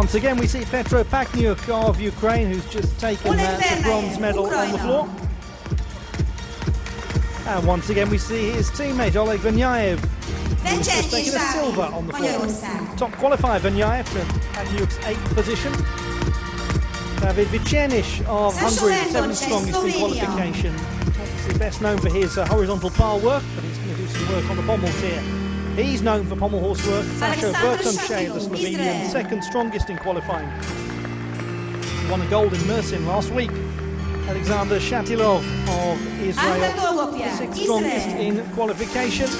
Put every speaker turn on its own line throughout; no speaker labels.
Once again, we see Petro Pachniuk of Ukraine, who's just taken the bronze medal on the floor. And once again, we see his teammate Oleg Venyayev, who's just taken a silver on the floor. Top qualifier Venyayev from Pachniuk's 8th position. David Vicenic of Hungary, 7th strongest in qualification. Obviously best known for his horizontal bar work, but he's going to do some work on the pommels here. He's known for pommel horse work. Szombathely, the Slovenian, 2nd strongest in qualifying. Won a gold in Mersin last week. Alexander Shatilov of Israel, 6th strongest in qualification.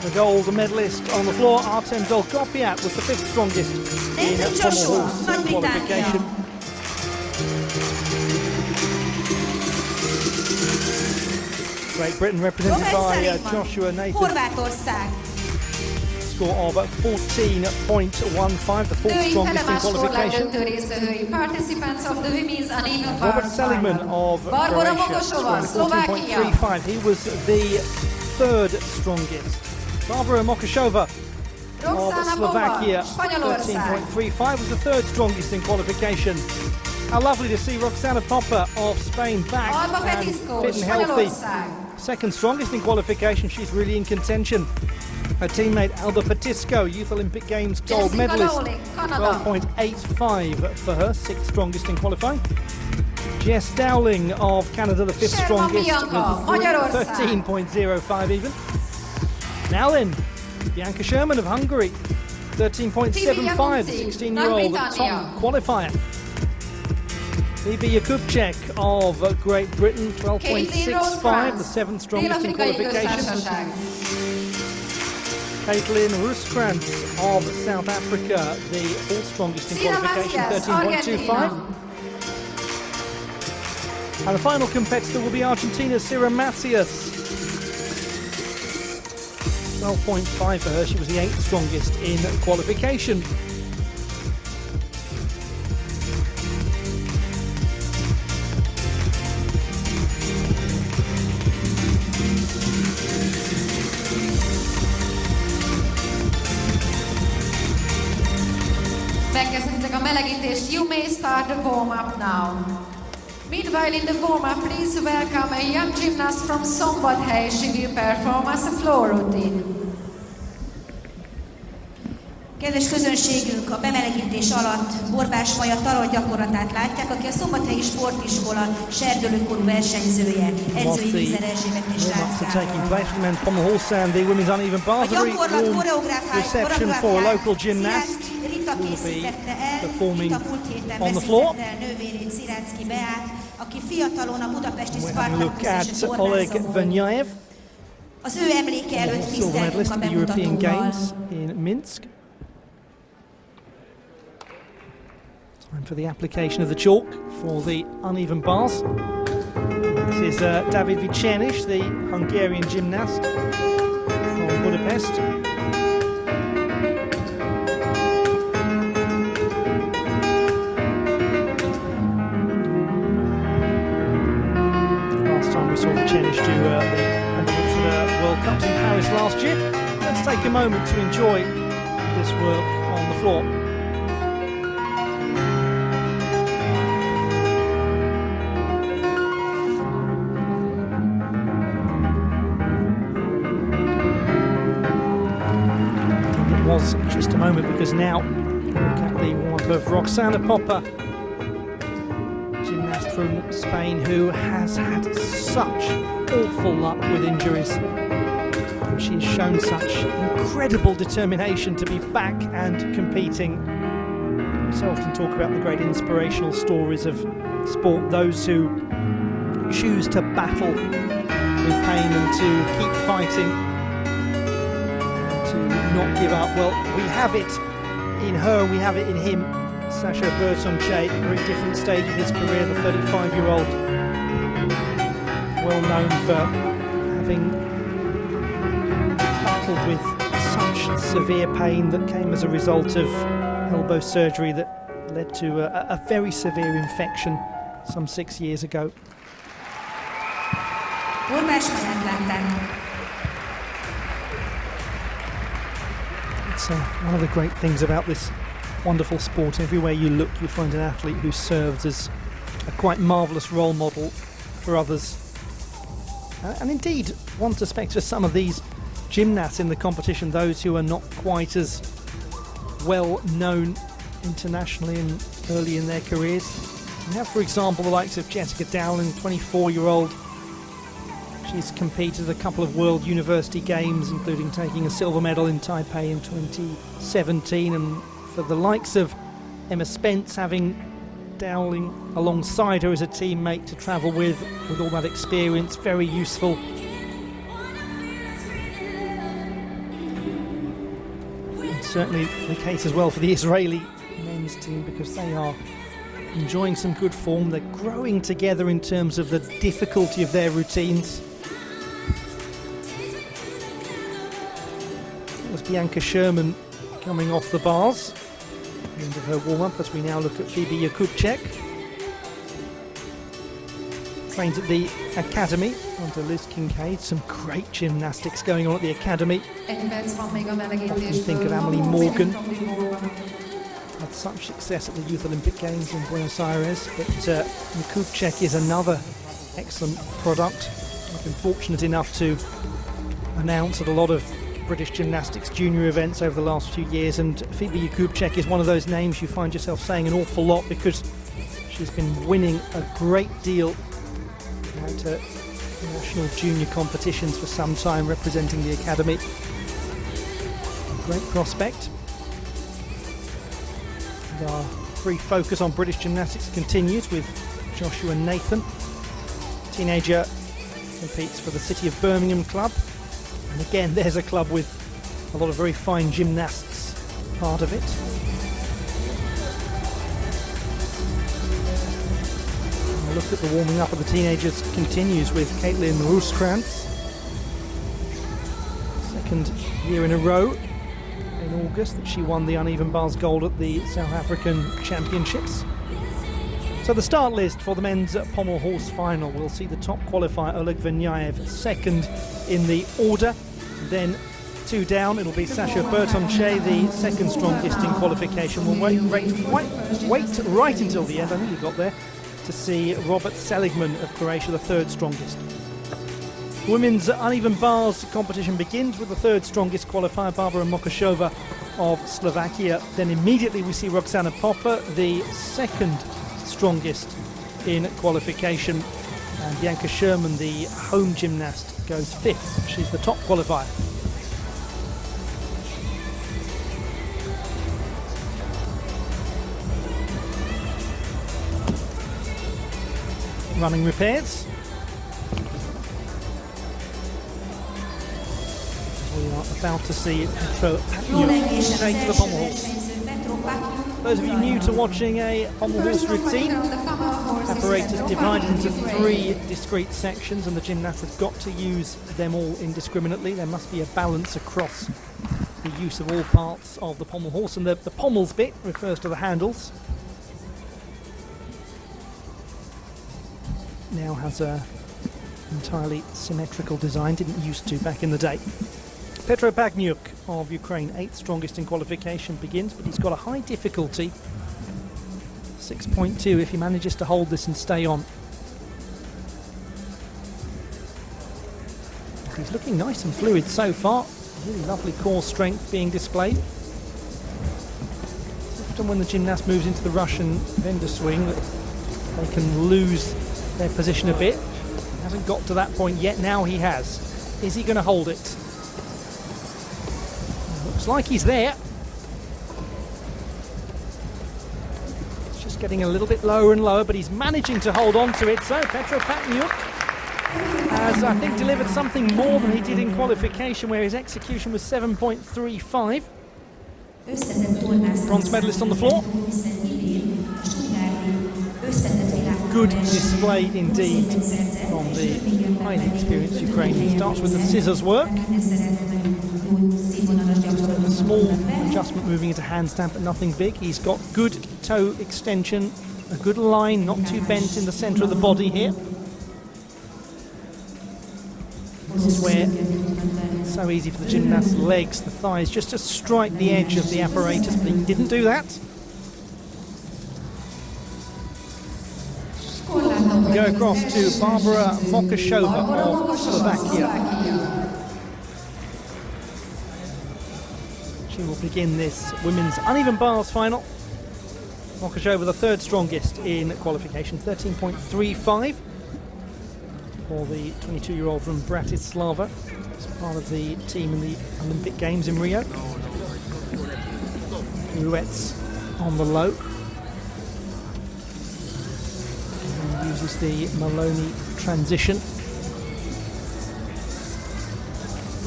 The gold medalist on the floor, Artem Dolgopiat, was the 5th strongest in pommel horse qualification. Great Britain represented by Joshua Nathan. Score of 14.15, the 4th strongest in qualification. Robert Seligman of Croatia scored 14.35. He was the 3rd strongest. Barbara Mokashova of Slovakia, 13.35, was the 3rd strongest in qualification. How lovely to see Roxana Popper of Spain back and fit and healthy. 2nd strongest in qualification, she's really in contention. Her teammate Alba Petisco, Youth Olympic Games gold medalist, 12.85 for her, 6th strongest in qualifying. Jess Dowling of Canada, the 5th strongest, with 13.05 even. Now then, Bianca Sherman of Hungary, 13.75, the 16-year-old top qualifier. Bibi Jakubczak of Great Britain, 12.65, the 7th strongest in qualification. Caitlin Ruskrantz of South Africa, the 4th strongest in qualification, 13.25. And the final competitor will be Argentina's Sira Macias. 12.5 for her, she was the 8th strongest in qualification.
Megkezdhetik a melegítést. You may start the warm-up now. Meanwhile, in the warm-up, please welcome a young gymnast from Szombathely. She will perform as a floor routine.
Kedves közönségünk, a bemelegítés alatt Borbás Maja tarot gyakorlatát látják, aki a Szombathelyi Sportiskola serdülőkorú versenyzője, edzői Vízer Erzsébet és Ráckával. A gyakorlat koreográfája Rita készítette el, Rita múlt héten beszéltette el nővérét, Szirácki Beát, aki fiatalon a budapesti Spartakusz tornázó. Az ő emléke előtt tiszteltünk a bemutatóval.
Time for the application of the chalk for the uneven bars. This is David Vicenic, the Hungarian gymnast from Budapest. Last time we saw Vicenic do the competition for the World Cups in Paris last year. Let's take a moment to enjoy this work on the floor. Was just a moment, because now look at the warm-up of Roxana Popper, gymnast from Spain who has had such awful luck with injuries. She's shown such incredible determination to be back and competing. We so often talk about the great inspirational stories of sport, those who choose to battle with pain and to keep fighting, not give up. Well, we have it in her, we have it in him. Sasha Bertonche, a very different stage of his career, the 35-year-old, well known for having battled with such severe pain that came as a result of elbow surgery that led to a very severe infection some 6 years ago. It's one of the great things about this wonderful sport. Everywhere you look, you find an athlete who serves as a quite marvellous role model for others. And indeed, one suspects for some of these gymnasts in the competition, those who are not quite as well known internationally and early in their careers. You have, for example, the likes of Jessica Dowling, 24-year-old. She's competed at a couple of World University Games, including taking a silver medal in Taipei in 2017. And for the likes of Emma Spence, having Dowling alongside her as a teammate to travel with all that experience, very useful. And certainly the case as well for the Israeli men's team, because they are enjoying some good form. They're growing together in terms of the difficulty of their routines. It was Bianca Sherman coming off the bars at the end of her warm-up, as we now look at Phoebe Jakubczak. Trained at the academy under Liz Kincaid. Some great gymnastics going on at the academy. Often think of Emily Morgan. Had such success at the Youth Olympic Games in Buenos Aires, but Jakubczak is another excellent product. I've been fortunate enough to announce at a lot of British gymnastics junior events over the last few years, and Phoebe Jakubczak is one of those names you find yourself saying an awful lot, because she's been winning a great deal at national junior competitions for some time, representing the academy. A great prospect. And our free focus on British gymnastics continues with Joshua Nathan. Teenager competes for the City of Birmingham club. And again, there's a club with a lot of very fine gymnasts part of it. And a look at the warming up of the teenagers continues with Caitlin Rooskrantz. Second year in a row in August that she won the uneven bars gold at the South African Championships. So the start list for the men's pommel horse final, we'll see the top qualifier Oleg Venyaev second in the order. Then two down, it'll be Sasha Bertonche, the second strongest in qualification. We'll wait right until the end, I nearly got there, to see Robert Seligman of Croatia, the third strongest. Women's uneven bars competition begins with the third strongest qualifier, Barbara Mokashova of Slovakia. Then immediately we see Roxana Popper, the second strongest in qualification. And Bianca Sherman, the home gymnast, goes fifth. She's the top qualifier. Running repairs. We are about to see Petro take to the pommel horse. Those of you new to watching a pommel horse routine, apparatus divided into three discrete sections, and the gymnast has got to use them all indiscriminately. There must be a balance across the use of all parts of the pommel horse, and the pommels bit refers to the handles. Now has a entirely symmetrical design, didn't used to back in the day. Petro Bagniuk of Ukraine, 8th strongest in qualification, begins, but he's got a high difficulty, 6.2 if he manages to hold this and stay on. He's looking nice and fluid so far, really lovely core strength being displayed. Often when the gymnast moves into the Russian vendor swing, they can lose their position a bit. He hasn't got to that point yet, now he has. Is he going to hold it? Looks like he's there. It's just getting a little bit lower and lower, but he's managing to hold on to it. So Petro Bagniuk has, I think, delivered something more than he did in qualification, where his execution was 7.35. Bronze medalist on the floor. Good display indeed from the highly experienced Ukrainian. Starts with the scissors work. A small adjustment moving into handstand, but nothing big. He's got good toe extension, a good line, not too bent in the centre of the body here. This is where So easy for the gymnast's legs, the thighs, just to strike the edge of the apparatus, but he didn't do that. We go across to Barbara Mokashova of Slovakia. She will begin this women's uneven bars final. Mokashova, the third strongest in qualification, 13.35 for the 22-year-old from Bratislava. It's part of the team in the Olympic Games in Rio. Pirouettes on the low. And uses the Maloney transition.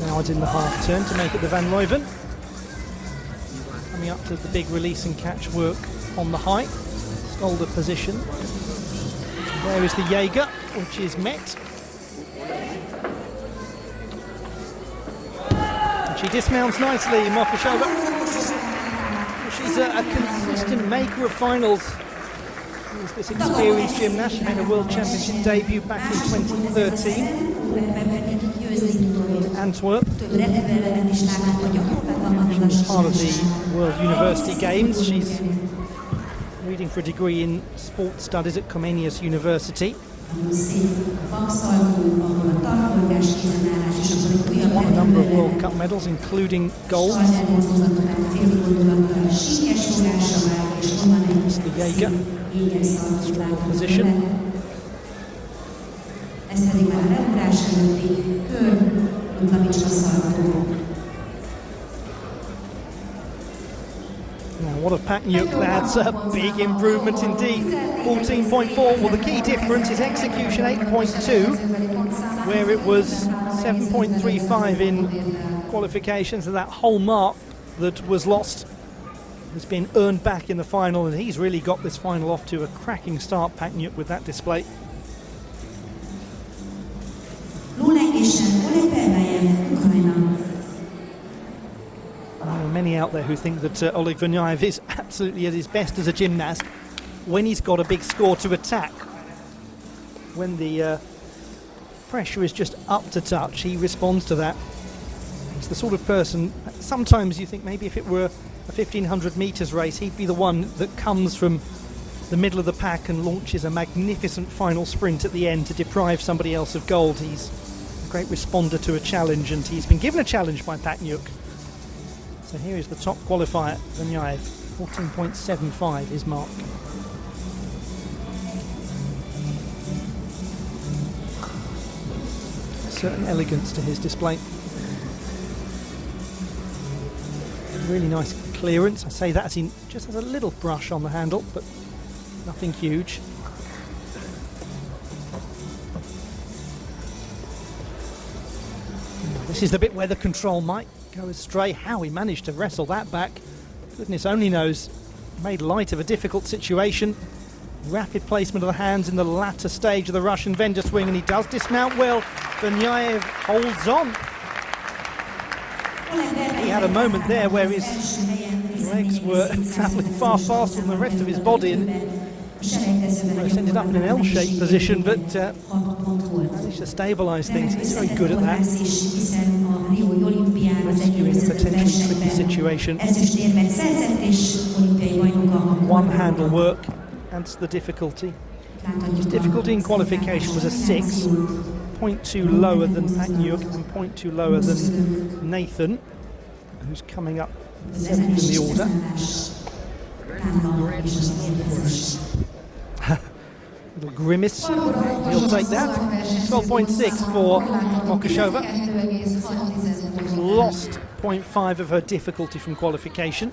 Now it's in the half turn to make it the Van Leuven. Coming up to the big release and catch work on the high. Shoulder position. There is the Jaeger, which is met. She dismounts nicely, Mokashova. She's a consistent maker of finals. She's this experienced gymnast. She made a World Championship debut back in 2013 in Antwerp. She's part of the World University Games. She's reading for a degree in sports studies at Comenius University. Won a number of World Cup medals, including golds. It's the Jaeger, strong position. Now, what of Patnyuk? That's a big improvement indeed. 14.4. Well, the key difference is execution 8.2, where it was 7.35 in qualifications, and that whole mark that was lost has been earned back in the final, and he's really got this final off to a cracking start, Patnyuk, with that display. There are many out there who think that Oleg Vernyayev is absolutely at his best as a gymnast when he's got a big score to attack. When the pressure is just up to touch, he responds to that. He's the sort of person, sometimes you think maybe if it were a 1500 metres race, he'd be the one that comes from the middle of the pack and launches a magnificent final sprint at the end to deprive somebody else of gold. He's a great responder to a challenge, and he's been given a challenge by Patnyuk. So here is the top qualifier, Vernyayev, 14.75 his mark. Certain elegance to his display. Really nice clearance. I say that as he just has a little brush on the handle, but nothing huge. This is the bit where the control might go astray. How he managed to wrestle that back, goodness only knows. Made light of a difficult situation. Rapid placement of the hands in the latter stage of the Russian Vendor swing, and he does dismount well. Vernyayev holds on. He had a moment there where his legs were travelling far faster than the rest of his body, and he ended up in an L-shaped position, but managed to stabilise things. He's very good at that. Rescuing a potentially tricky situation. One handle work adds to the difficulty. His difficulty in qualification was a 6, 0.2 lower than Patnyuk and 0.2 lower than Nathan, who's coming up 7th in the order. Little grimace, he'll take that. 12.6 for Mokashova. Lost 0.5 of her difficulty from qualification.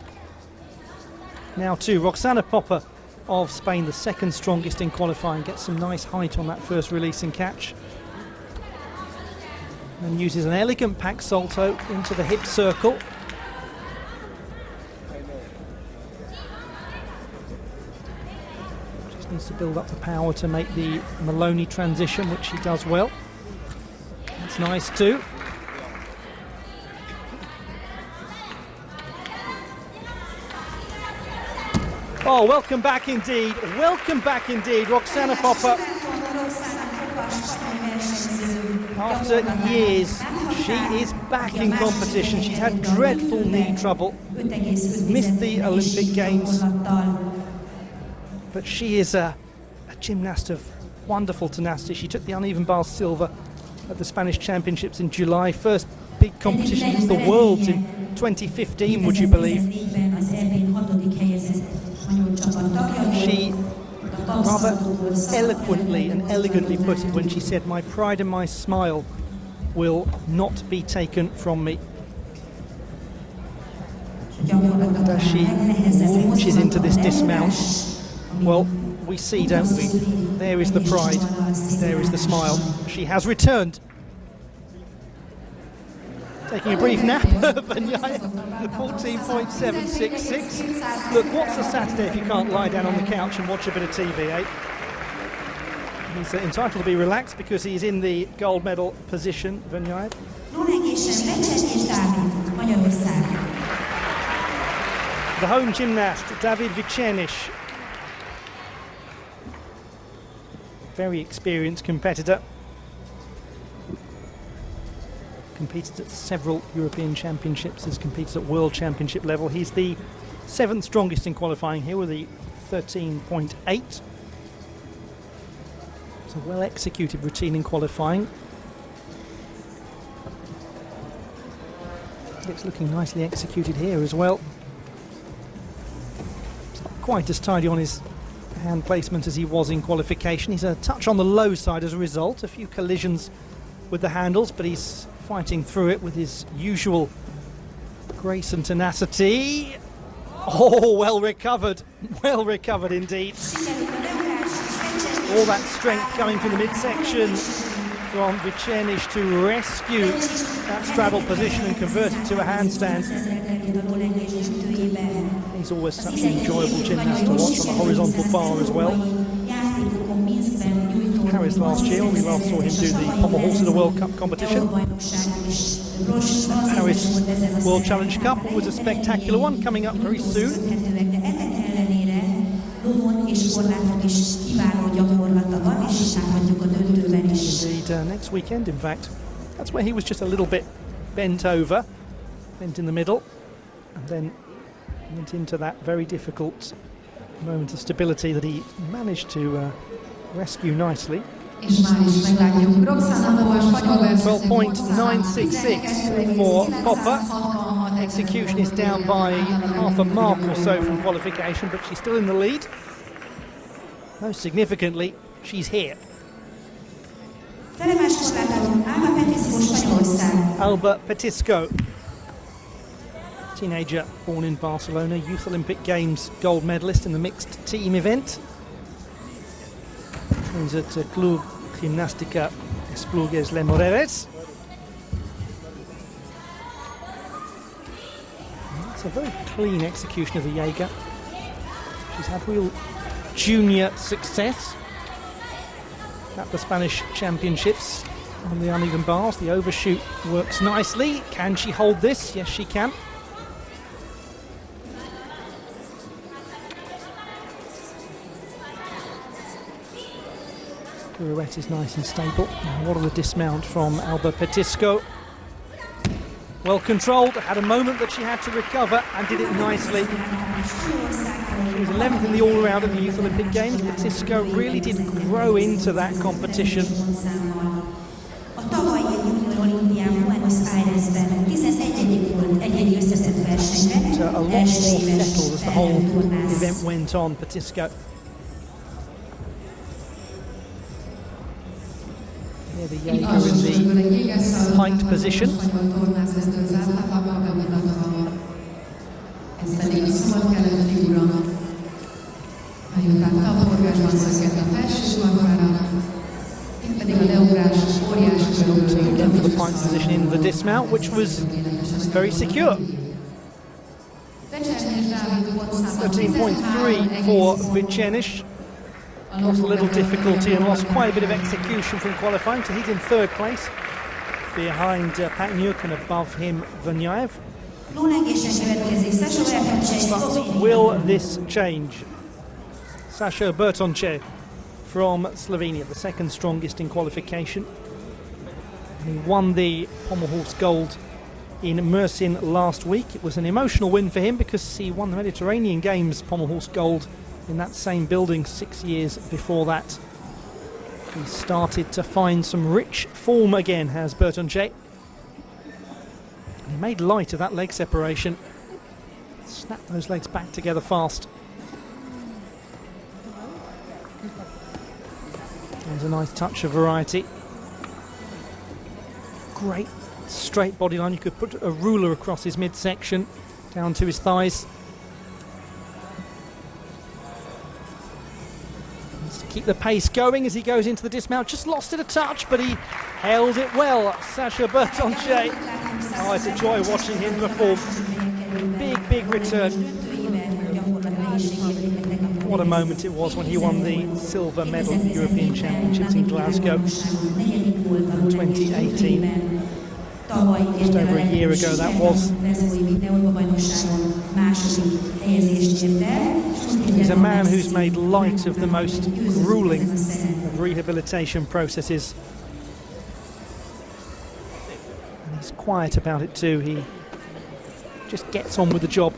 Now to Roxana Popper of Spain, the second strongest in qualifying, gets some nice height on that first release and catch. And uses an elegant pack salto into the hip circle. Just needs to build up the power to make the Maloney transition, which she does well. That's nice too. Oh, welcome back indeed. Welcome back indeed, Roxana Popper. After years, She is back in competition. She's had dreadful knee trouble, missed the Olympic Games, but she is a gymnast of wonderful tenacity. She took the uneven bar silver at the Spanish Championships in July. First big competition is the Worlds in 2015, would you believe? She rather eloquently and elegantly put it when she said, "My pride and my smile will not be taken from me." And as she launches into this dismount, well, we see, don't we? There is the pride, there is the smile. She has returned. Taking a brief nap, Vanyayev, 14.766. Look, what's a Saturday if you can't lie down on the couch and watch a bit of TV, eh? He's entitled to be relaxed because he's in the gold medal position, Vanyayev. The home gymnast, David Vicenish. Very experienced competitor. Competed at several European Championships, has competed at World Championship level. He's the 7th strongest in qualifying here with a 13.8. It's a well executed routine in qualifying. It's looking nicely executed here as well. It's not quite as tidy on his hand placement as he was in qualification. He's a touch on the low side as a result, a few collisions with the handles, but he's fighting through it with his usual grace and tenacity. Oh, well recovered indeed. All that strength coming from the midsection from Vicenish to rescue that straddle position and convert it to a handstand. He's always such an enjoyable gymnast to watch on the horizontal bar as well. Paris last year when we last saw him do the pommel horse in the World Cup competition. Paris World Challenge Cup was a spectacular one coming up very soon. Indeed, next weekend in fact. That's where he was just a little bit bent over, bent in the middle, and then went into that very difficult moment of stability that he managed to rescue nicely. 12.966 for Popper. Execution is down by half a mark or so from qualification, but she's still in the lead. Most significantly, she's here. Alba Petisco, teenager born in Barcelona, Youth Olympic Games gold medalist in the mixed team event. Trains at Club Gimnástica Esplugues Les Moreres. It's a very clean execution of the Jaeger. She's had real junior success at the Spanish Championships on the uneven bars. The overshoot works nicely. Can she hold this? Yes, she can. Pirouette is nice and stable. What a dismount from Alba Petisco. Well controlled, had a moment that she had to recover and did it nicely. She was 11th in the all-round at the Youth Olympic Games. Petisco really did grow into that competition. A lot more settled as the whole event went on, Petisco. Here the Jaeger in the height position. Again for the pint position in the dismount, which was very secure. 13.3 for Vicenish. Lost a little difficulty and lost quite a bit of execution from qualifying, so he's in 3rd place behind Patnyuk and above him Vanyayev. But will this change? Sasha Bertonce from Slovenia, the 2nd strongest in qualification. He won the Pommel Horse Gold in Mersin last week. It was an emotional win for him because he won the Mediterranean Games Pommel Horse Gold in that same building 6 years before that. He started to find some rich form again, has Bertonche. He made light of that leg separation. Snapped those legs back together fast. There's a nice touch of variety. Great straight body line. You could put a ruler across his midsection down to his thighs. Needs to keep the pace going as he goes into the dismount. Just lost it a touch, but he held it well. Sacha Bertonche. Oh, it's a joy watching him perform. Big return. What a moment it was when he won the silver medal at the European Championships in Glasgow in 2018. Just over a year ago that was. He's a man who's made light of the most grueling of rehabilitation processes. And he's quiet about it too. He just gets on with the job.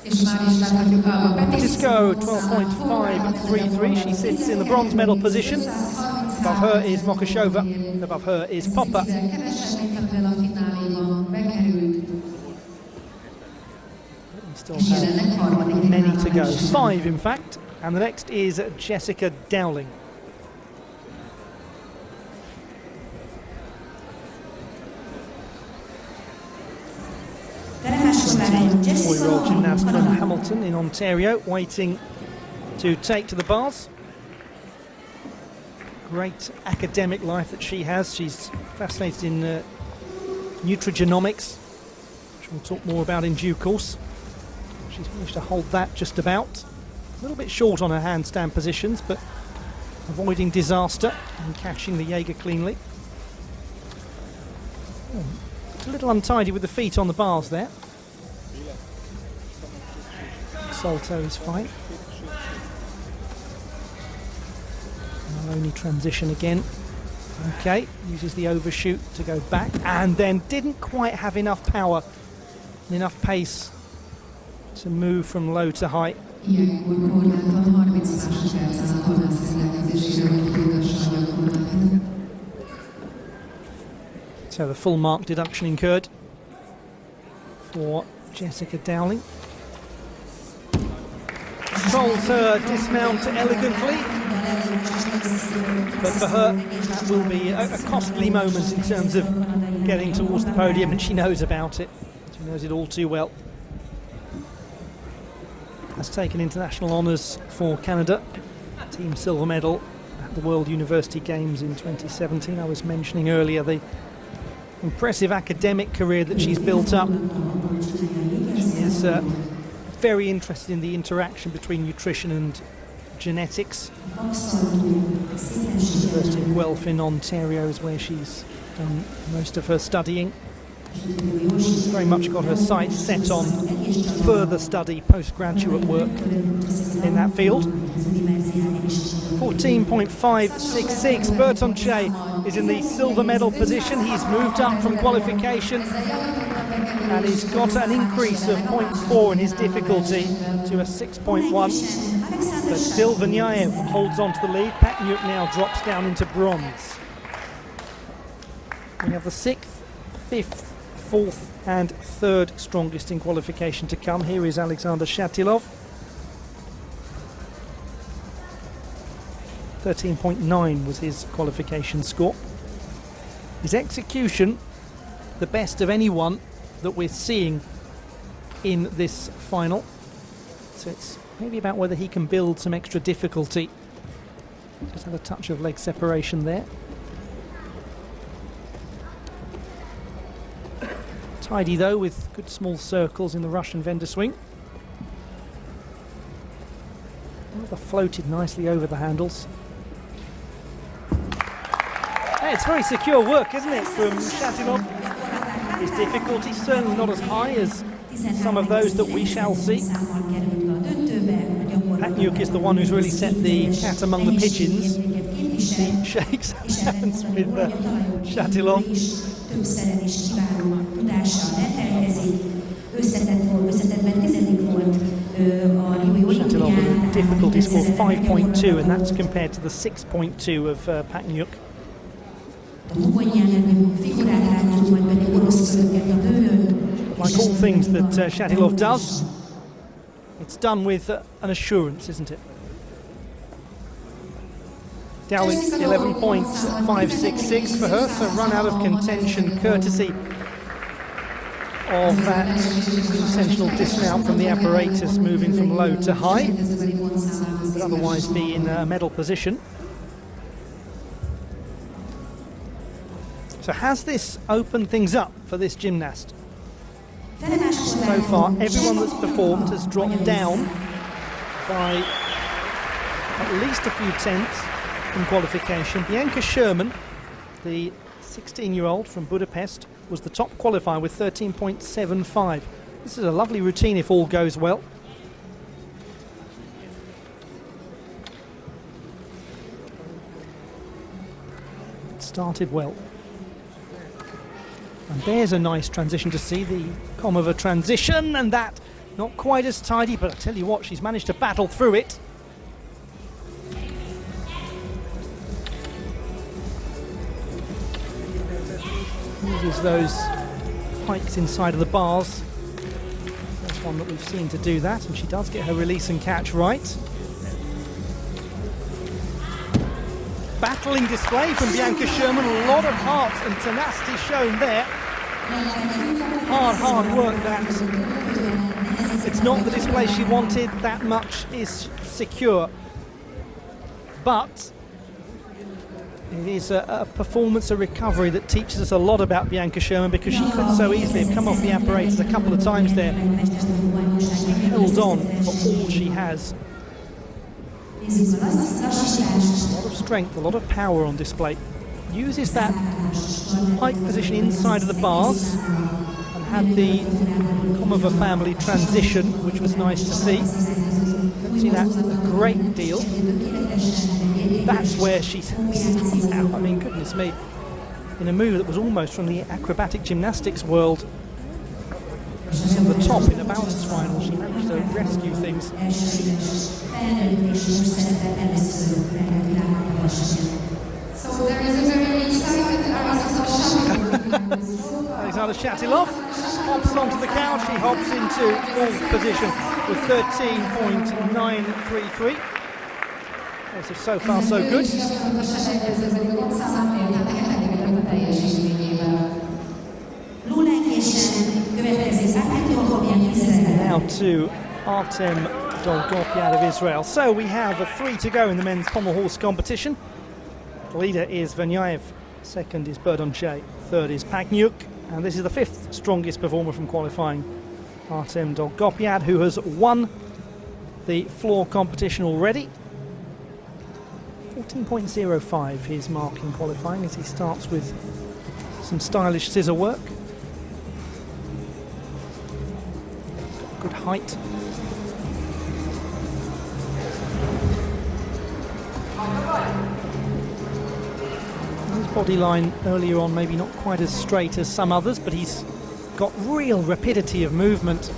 Disco 12.533. She sits in the bronze medal position. Above her is Mokashova. Above her is Popper. We still have many to go. 5 in fact. And the next is Jessica Dowling. 24-year-old gymnast from Hamilton in Ontario, waiting to take to the bars. Great academic life that she has. She's fascinated in nutrigenomics, which we'll talk more about in due course. She's managed to hold that just about. A little bit short on her handstand positions, but avoiding disaster and catching the Jaeger cleanly. Oh, a little untidy with the feet on the bars there. Salto is fine. Maloney transition again. Okay, uses the overshoot to go back and then didn't quite have enough power and enough pace to move from low to high. So the full mark deduction incurred for Jessica Dowling. Controls her dismount elegantly, but for her that will be a costly moment in terms of getting towards the podium, and she knows about it. She knows it all too well. Has taken international honours for Canada, team silver medal at the World University Games in 2017. I was mentioning earlier the impressive academic career that she's built up. She is very interested in the interaction between nutrition and genetics. University of Guelph in Ontario is where she's done most of her studying. She's very much got her sights set on further study, postgraduate work in that field. 14.566. Bertonche is in the silver medal position. He's moved up from qualification and he's got an increase of 0.4 in his difficulty to a 6.1. But still Vanyaev holds on to the lead. Patniuk now drops down into bronze. We have the 6th, 5th, 4th and 3rd strongest in qualification to come. Here is Alexander Shatilov. 13.9 was his qualification score. His execution, the best of anyone that we're seeing in this final. So it's maybe about whether he can build some extra difficulty. Just have a touch of leg separation there. Tidy though, with good small circles in the Russian vendor swing. Rather floated nicely over the handles. Hey, it's very secure work, isn't it, from Shatilov? His difficulty certainly not as high as some of those that we shall see. Patniuk is the one who's really set the cat among the pigeons. He shakes hands with Szatylov. Szatylov with a difficulty score 5.2, and that's compared to the 6.2 of Pachniuk. Like all things that Szatylov does, it's done with an assurance, isn't it? Dowling 11 points, 5.66 for her, so run out of contention courtesy of that intentional dismount from the apparatus, moving from low to high, but otherwise be in a medal position. So has this opened things up for this gymnast? So far, everyone that's performed has dropped down by at least a few tenths in qualification. Bianca Sherman, the 16-year-old from Budapest, was the top qualifier with 13.75. This is a lovely routine if all goes well. It started well. And there's a nice transition to see, the Komova transition, and that not quite as tidy, but I tell you what, she's managed to battle through it. Uses those hikes inside of the bars. First one that we've seen to do that, and she does get her release and catch right. Battling display from Bianca Sherman, a lot of heart and tenacity shown there. Hard work that. It's not the display she wanted, that much is secure. But it is a performance, a recovery that teaches us a lot about Bianca Sherman, because she could so easily have come off the apparatus a couple of times there. Held on for all she has. A lot of strength, a lot of power on display. Uses that height position inside of the bars and had the Komova family transition, which was nice to see. Don't see that a great deal. That's where she's out. I mean, goodness me, in a move that was almost from the acrobatic gymnastics world. On the top in a balance final, she managed to rescue things.
So there is a very excited
Alexander Szatylov hops onto the couch. He hops into fourth position with 13.933. So far, so good. Now to Artem Dolgopyad of Israel. So we have 3 to go in the men's pommel horse competition. The leader is Venyaev, second is Berdonche, third is Pachniuk, and this is the 5th strongest performer from qualifying, Artem Dolgopyad, who has won the floor competition already. 14.05 his mark in qualifying, as he starts with some stylish scissor work. Good height. His body line earlier on maybe not quite as straight as some others, but he's got real rapidity of movement.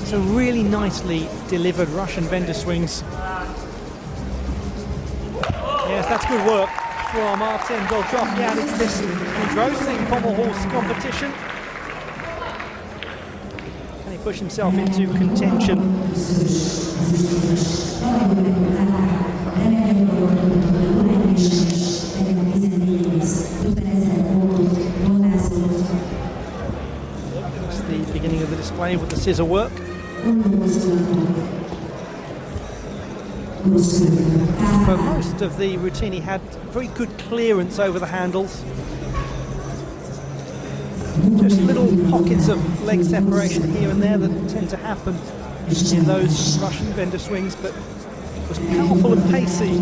So really nicely delivered Russian vendor swings. Yes, that's good work from Artem Dolgopyad. It's this engrossing pommel horse competition. Can he push himself into contention? That's the beginning of the display with the scissor work. For most of the routine he had very good clearance over the handles. Just little pockets of leg separation here and there that tend to happen in those Russian vendor swings, but was powerful and pacey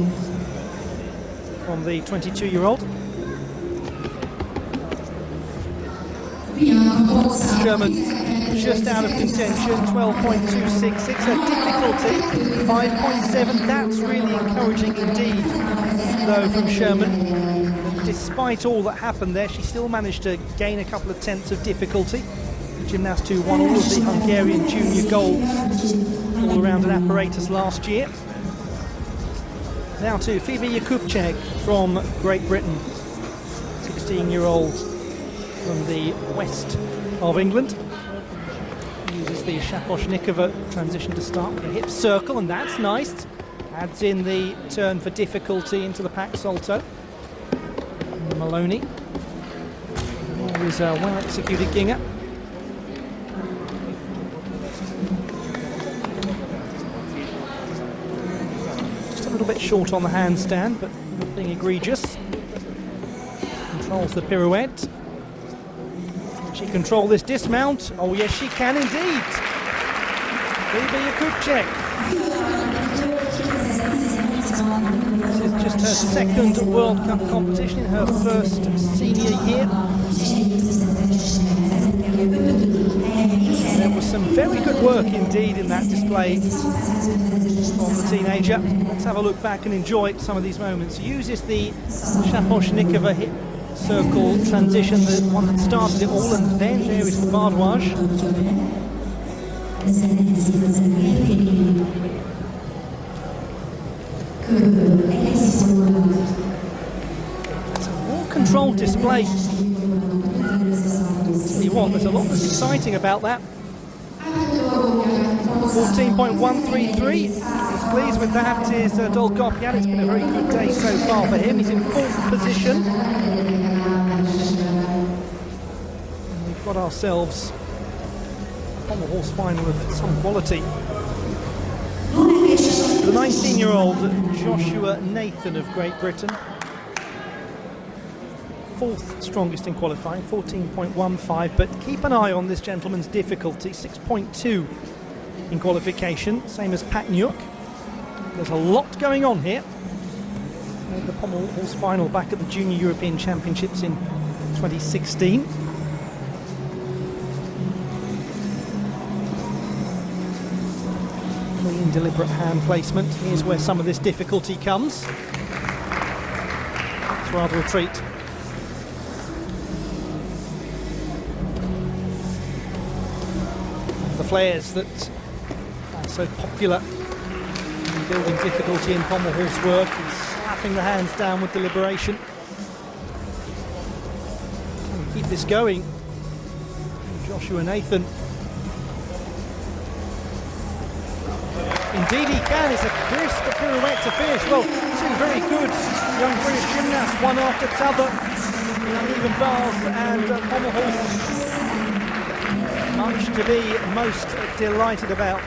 from the 22-year-old. Sherman just out of contention, 12.266. Her difficulty, 5.7. That's really encouraging indeed, though, from Sherman. Despite all that happened there, she still managed to gain a couple of tenths of difficulty. The gymnast who won all of the Hungarian junior golds all-around an apparatus last year. Now to Phoebe Jakubczak from Great Britain, 16-year-old from the west of England. Uses the Shaposhnikova transition to start with a hip circle, and that's nice. Adds in the turn for difficulty into the pack salto. Maloney. There is a well-executed Ginger. Just a little bit short on the handstand, but nothing egregious. Controls the pirouette. Can she control this dismount? Oh yes, she can indeed. Phoebe Jakubczak. This is just her second World Cup competition in her first senior year. There was some very good work indeed in that display from the teenager. Let's have a look back and enjoy some of these moments. Uses the Shaposhnikova hip circle transition, the one that started it all, and then there is the bardouage. It's a more controlled display. See what, there's a lot that's exciting about that. 14.133. He's pleased with that is Dolgopian. It's been a very good day so far for him. He's in fourth position. And we've got ourselves on the horse final of some quality. The 19-year-old Joshua Nathan of Great Britain. Fourth strongest in qualifying, 14.15, but keep an eye on this gentleman's difficulty, 6.2 in qualification, same as Pat Newk. There's a lot going on here. Made the pommel horse final back at the Junior European Championships in 2016. Clean, deliberate hand placement. Here's where some of this difficulty comes. It's rather a treat. The flares that are so popular in building difficulty in pommel horse work is slapping the hands down with deliberation. And keep this going. Joshua Nathan. Indeed he can. It's a crisp pirouette to finish. Well, two very good young British gymnasts, one after the other. Uneven bars and pommel horse. Much to be most delighted about.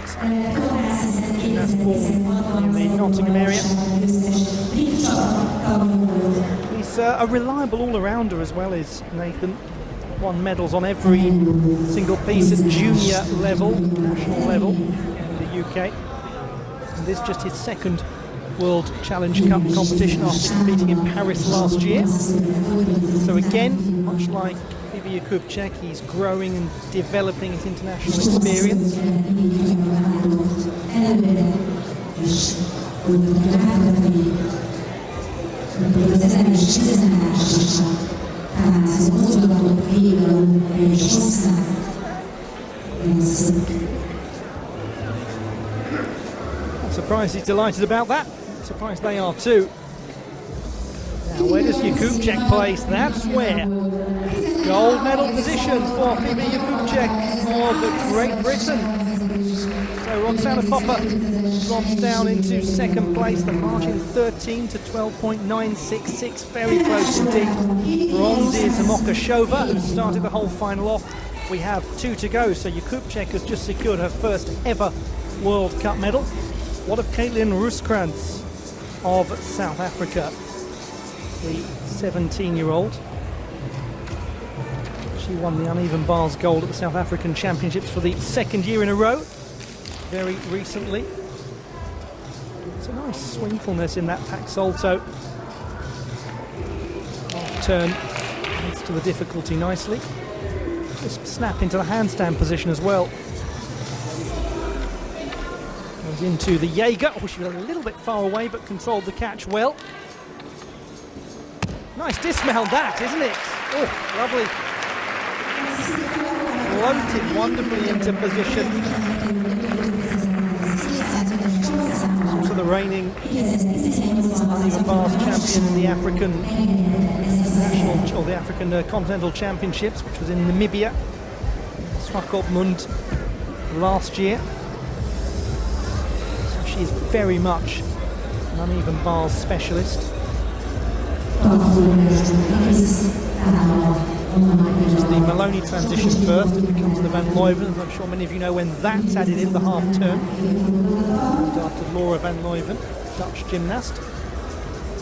Gymnast born in the Nottingham area. He's a reliable all-rounder as well as Nathan. Won medals on every single piece at junior level, national level in the UK. And this is just his second World Challenge Cup competition after competing in Paris last year. So again, much like Phoebe Jakubczak, he's growing and developing his international experience. I'm surprised he's delighted about that. I'm surprised they are too. Now, where does Jakubczak place? That's where. Gold medal position for Phoebe Jakubczak of Great Britain. So Roxana Popper drops down into second place. The margin 13 to 12.966. Very close indeed. Bronze is Mokashova, who started the whole final off. We have two to go, so Jakubczak has just secured her first ever World Cup medal. What of Caitlin Rooskrantz of South Africa? The 17-year-old. She won the uneven bars gold at the South African Championships for the second year in a row, very recently. It's a nice swingfulness in that pack salto. Half turn adds to the difficulty nicely. Just snap into the handstand position as well. Goes into the Jaeger. Oh, she was a little bit far away, but controlled the catch well. Nice dismount that, isn't it? Oh, lovely. Floated wonderfully into position. It's also the reigning uneven bars champion in the African national, or the African Continental Championships, which was in Namibia, Swakopmund, last year. So she is very much an uneven bars specialist. Which is the Maloney transition first, it becomes the Van Leuven, and I'm sure many of you know when that's added in the half turn. And after Laura Van Leuven, Dutch gymnast.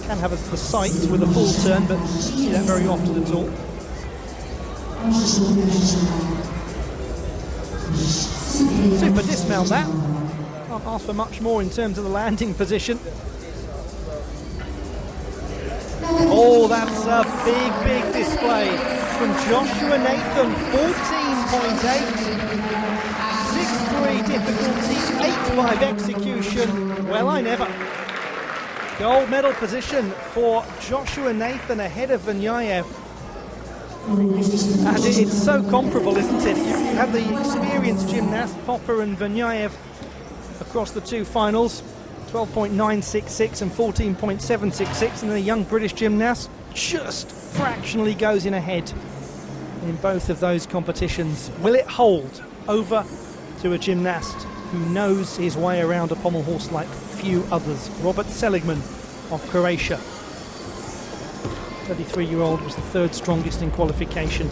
Can have the sights with a full turn, but don't see that very often at all. Super dismount that. Can't ask for much more in terms of the landing position. Oh, that's a big, big display from Joshua Nathan. 14.8. 6-3 difficulty, 8-5 execution. Well, I never. Gold medal position for Joshua Nathan ahead of Vanyayev. And it's so comparable, isn't it? You have the experienced gymnast, Popper and Vanyayev, across the two finals. 12.966 and 14.766, and the young British gymnast just fractionally goes in ahead in both of those competitions. Will it hold over to a gymnast who knows his way around a pommel horse like few others? Robert Seligman of Croatia. 33-year-old was the third strongest in qualification.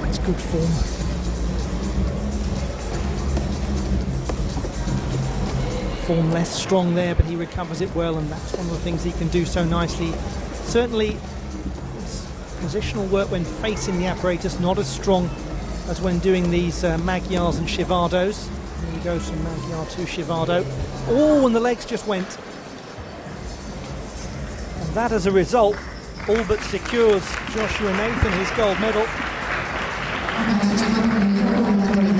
That's good form. Form less strong there, but he recovers it well, and that's one of the things he can do so nicely. Certainly his positional work when facing the apparatus not as strong as when doing these Magyars and Shivados. And he goes from Magyar to Shivado. Oh, and the legs just went. And that, as a result, all but secures Joshua Nathan his gold medal.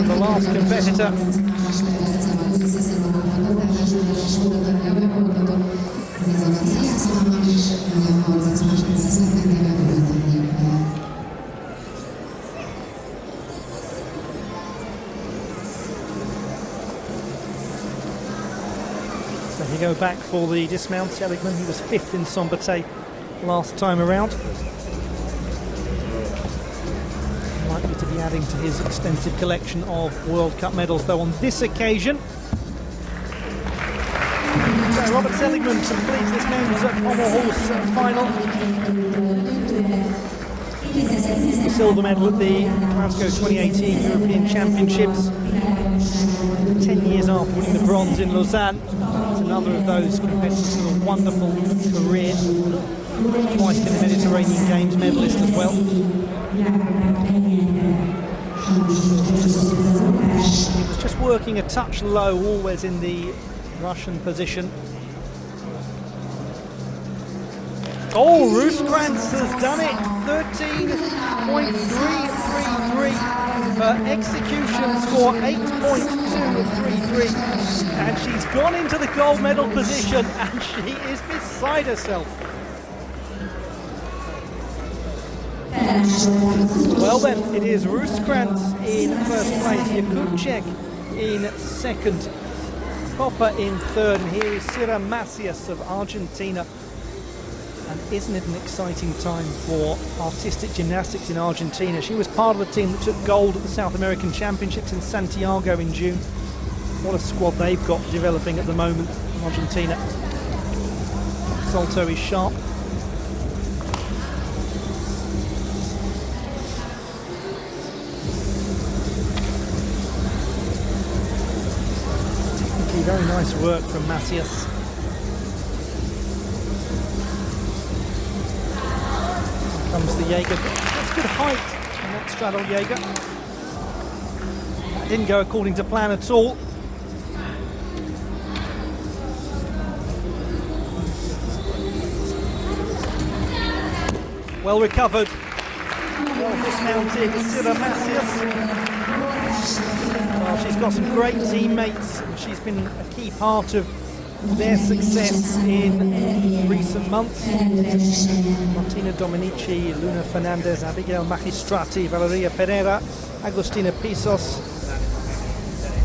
The last competitor. So we go back for the dismount. Seligman, he was 5th in Szombathely last time around. Likely to be adding to his extensive collection of World Cup medals, though, on this occasion. So Robert Seligman completes this men's pommel horse final. Silver medal at the Glasgow 2018 European Championships. 10 years after winning the bronze in Lausanne. It's another of those competitors with a wonderful career. Twice been a Mediterranean Games medalist as well. He was just working a touch low, always in the Russian position. Oh, Rooskrantz has done it. 13.333. Her execution score 8.233. And she's gone into the gold medal position, and she is beside herself. Well then, it is Rooskrantz in first place, Jakubczak in second, Popper in third, and here is Sira Macias of Argentina. And isn't it an exciting time for artistic gymnastics in Argentina? She was part of the team that took gold at the South American Championships in Santiago in June. What a squad they've got developing at the moment in Argentina. Salto is sharp. Very nice work from Macias. Here comes the Jaeger. That's good height on that straddle Jaeger. That didn't go according to plan at all. Well recovered. Well dismounted, Sira Macias. Well, she's got some great teammates, and she's been a key part of their success in recent months. Martina Dominici, Luna Fernandez, Abigail Magistrati, Valeria Pereira, Agustina Pisos.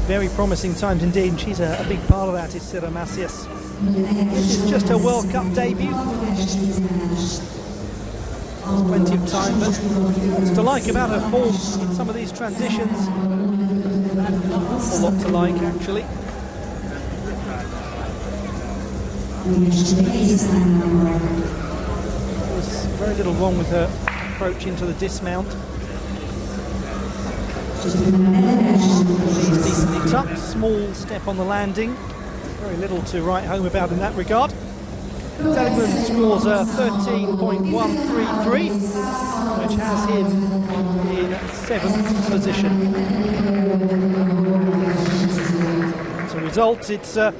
Very promising times indeed, and she's a big part of that, is Sira Macias. This is just her World Cup debut. There's plenty of time, but what's to like about her form in some of these transitions? A lot to like, actually. There's very little wrong with her approach into the dismount. She's decently tucked, small step on the landing. Very little to write home about in that regard. Seligman scores a 13.133, which has him in 7th position. As a result, it's a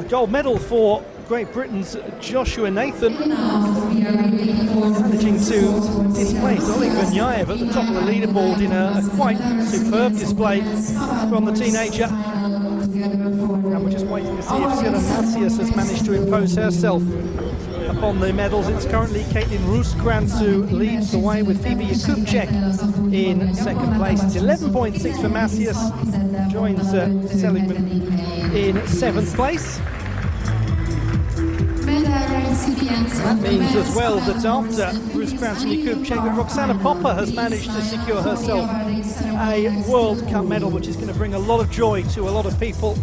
gold medal for Great Britain's Joshua Nathan, managing to displace Oleg Venyaev at the top of the leaderboard in a quite superb display from the teenager. And we're just waiting to see if Sira Macias has managed to impose herself upon the medals. It's currently Caitlin Rooskrantz who leads the way, with Phoebe Yakubchek in 2nd place. It's 11.6 for Macias, joins Seligman in 7th place. That means as well that after Rooskrantz and Yakubchek, that Roxana Popper has managed to secure herself a World Cup medal, which is going to bring a lot of joy to a lot of people.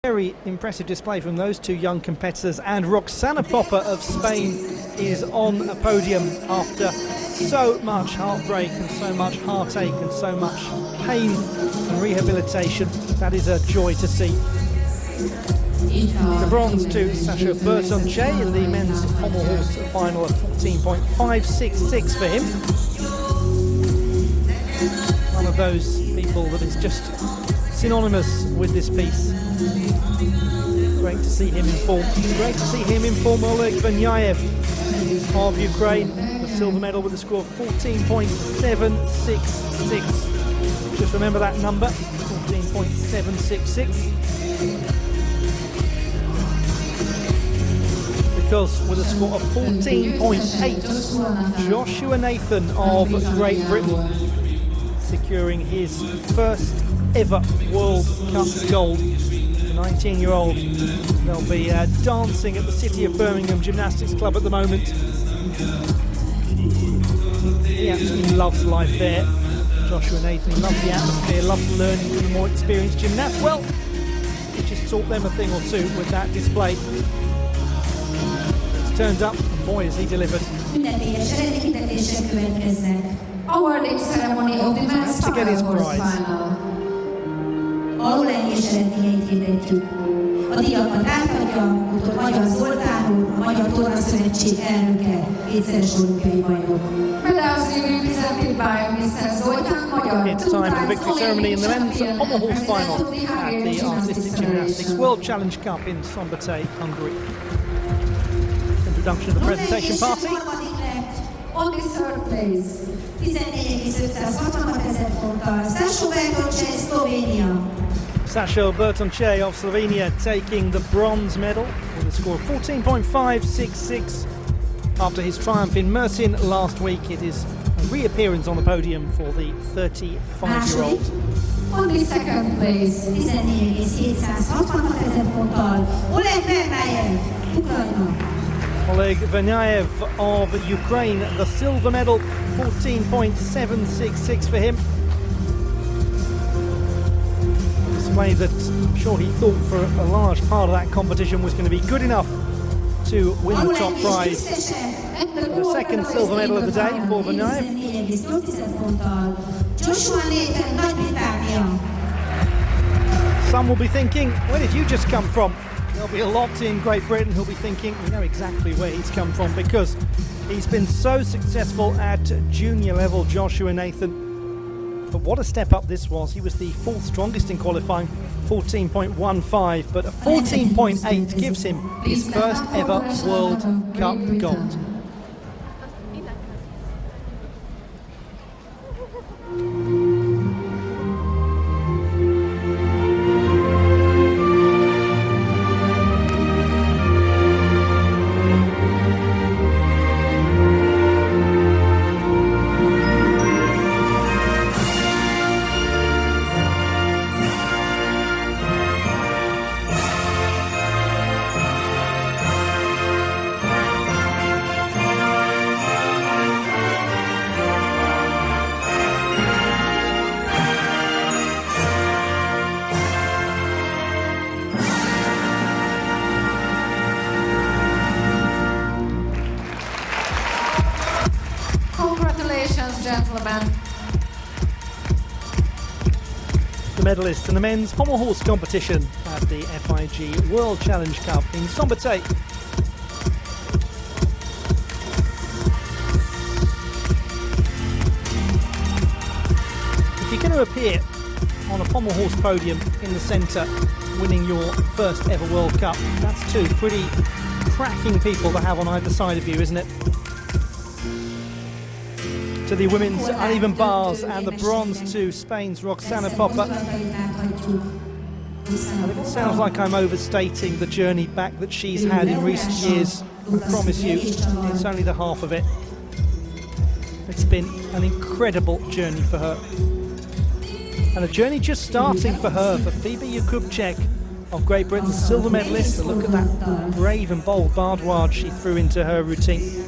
Very impressive display from those two young competitors, and Roxana Popper of Spain is on a podium after so much heartbreak and so much heartache and so much pain and rehabilitation. That is a joy to see. The bronze to Sasha Bertonche in the men's pommel horse final of 14.566 for him. One of of those people that is just synonymous with this piece. Great to see him in form. Great to see him in form. Oleg Venyayev of Ukraine, the silver medal with a score of 14.766. Just remember that number, 14.766. Because with a score of 14.8, Joshua Nathan of Great Britain securing his first ever World Cup gold. The 19-year-old, they'll be dancing at the City of Birmingham Gymnastics Club at the moment. He absolutely loves life there. Joshua Nathan, he loves the atmosphere, loves learning from the more experienced gymnasts. Well, he just taught them a thing or two with that display. He's turned up, and boy has he delivered.
Awarding ceremony of the men's final final.
Alul egyes eredményeit hirdetjük. A díjakat átadja dr. Magyar Zoltán úr, a Magyar Torna Szövetség elnöke, kétszeres olimpiai bajnok.
It's time for the victory ceremony in the men's pommel horse final at the Artistic Gymnastics World Challenge Cup in Szombathely, Hungary. Introduction of the presentation party.
On the third place,
14,566 ponttal, Szombathely, Slovenia.
Saša Bertonce of Slovenia taking the bronze medal with a score of 14.566. After his triumph in Mersin last week, it is a reappearance on the podium for the 35-year-old.
On the second place,
14,766 ponttal, Oleg Venyayev, Ukrajna.
Oleg Venyayev of Ukraine, the silver medal, 14.766 for him. Way that I'm sure he thought for a large part of that competition was going to be good enough to win the top prize. The second silver medal of the day for Venyayev. Some will be thinking, where did you just come from? There'll be a lot in Great Britain who'll be thinking, we know exactly where he's come from because he's been so successful at junior level, Joshua Nathan. But what a step up this was. He was the fourth strongest in qualifying, 14.15, but a 14.8 gives him his first ever World Cup gold.
Gentlemen.
The medalists in the men's pommel horse competition at the FIG World Challenge Cup in Szombathely. If you're going to appear on a pommel horse podium in the centre, winning your first ever World Cup, that's two pretty cracking people to have on either side of you, isn't it? To the women's uneven bars and the bronze to Spain's Roxana Popper. I think it sounds like I'm overstating the journey back that she's had in recent years. I promise you, it's only the half of it. It's been an incredible journey for her. And a journey just starting for her, for Phoebe Yakubchek of Great Britain's silver medalist. Look at that brave and bold bardwage she threw into her routine.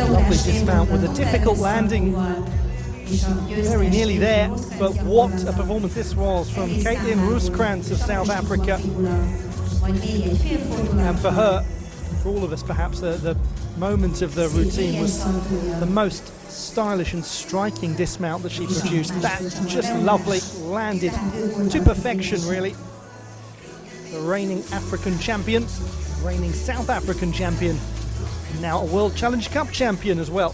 Lovely dismount with a difficult landing. Very nearly there, but what a performance this was from Caitlin Rooskrantz of South Africa. And for her, for all of us perhaps, the moment of the routine was the most stylish and striking dismount that she produced. That's just lovely, landed to perfection really. The reigning African champion, reigning South African champion, now a World Challenge Cup champion as well.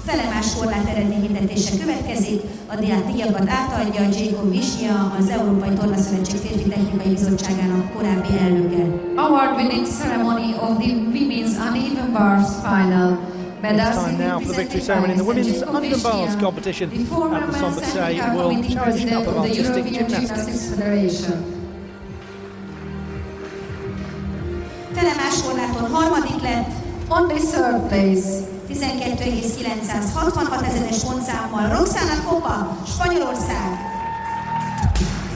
Felemás korlát eredményhirdetése következik, a díjakat átadja Jacob Wisnia, az Európai Tornaszövetség Férfi Technikai Bizottságának korábbi elnöke.
Award-winning ceremony of the women's uneven bars final.
It's time now for the victory ceremony in the women's uneven bars competition at the Szombathely World Challenge Cup of Artistic Gymnastics.
Felemás korláton harmadik lett.
On the third place.
12,966 ezeres pontszámmal Roxana Copa, Spanyolország.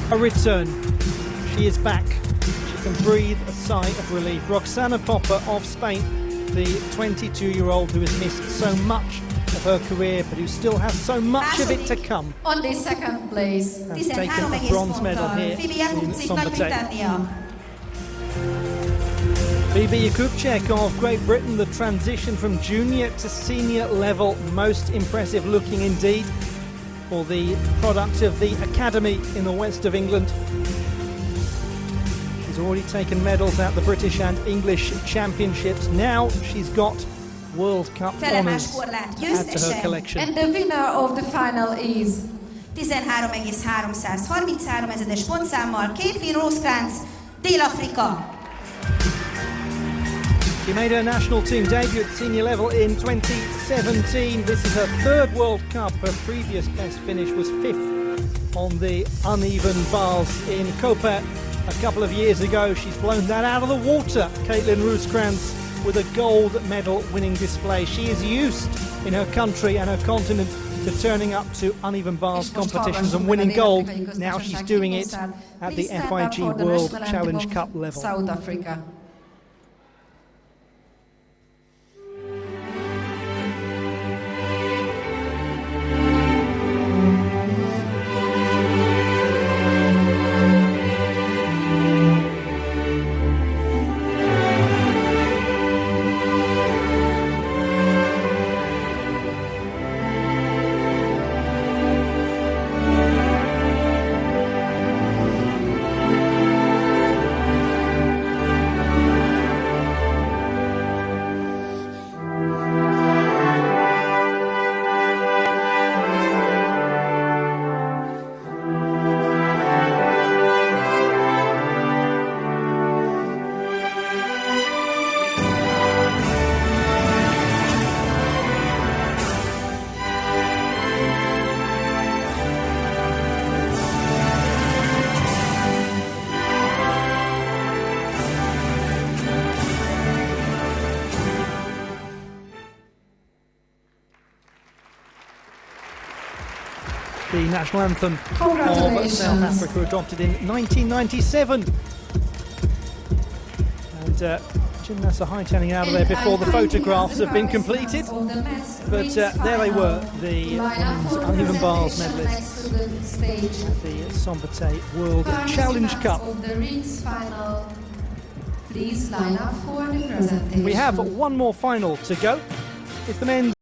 A return. She is back. She can breathe a sigh of relief. Roxana Popper of Spain, the 22-year-old who has missed so much of her career but who still has so much of it to come.
On the second place.
Has taken a bronze medal here in Szombathely. Phoebe Jakubczyk of Great Britain, the transition from junior to senior level, most impressive looking indeed for the product of the academy in the west of England. She's already taken medals at the British and English championships. Now she's got World Cup honours to add to her collection.
And the winner of the final is
13,333 ezeres pontszámmal Caitlin Rosecrans, Dél-Afrika.
She made her national team debut at senior level in 2017. This is her third World Cup. Her previous best finish was 5th on the uneven bars in Koper a couple of years ago. She's blown that out of the water, Caitlin Rosecrans, with a gold medal winning display. She is used in her country and her continent to turning up to uneven bars competitions and winning gold. Now she's doing it at the FIG World Challenge Cup level.
South Africa.
The national anthem of South Africa, adopted in 1997. And gymnasts are hightailing out of there before the photographs have been completed. But there they were, the women's uneven bars medalists at the Szombathely World Challenge Cup.
Please line up for the presentation.
We have one more final to go. It's the men's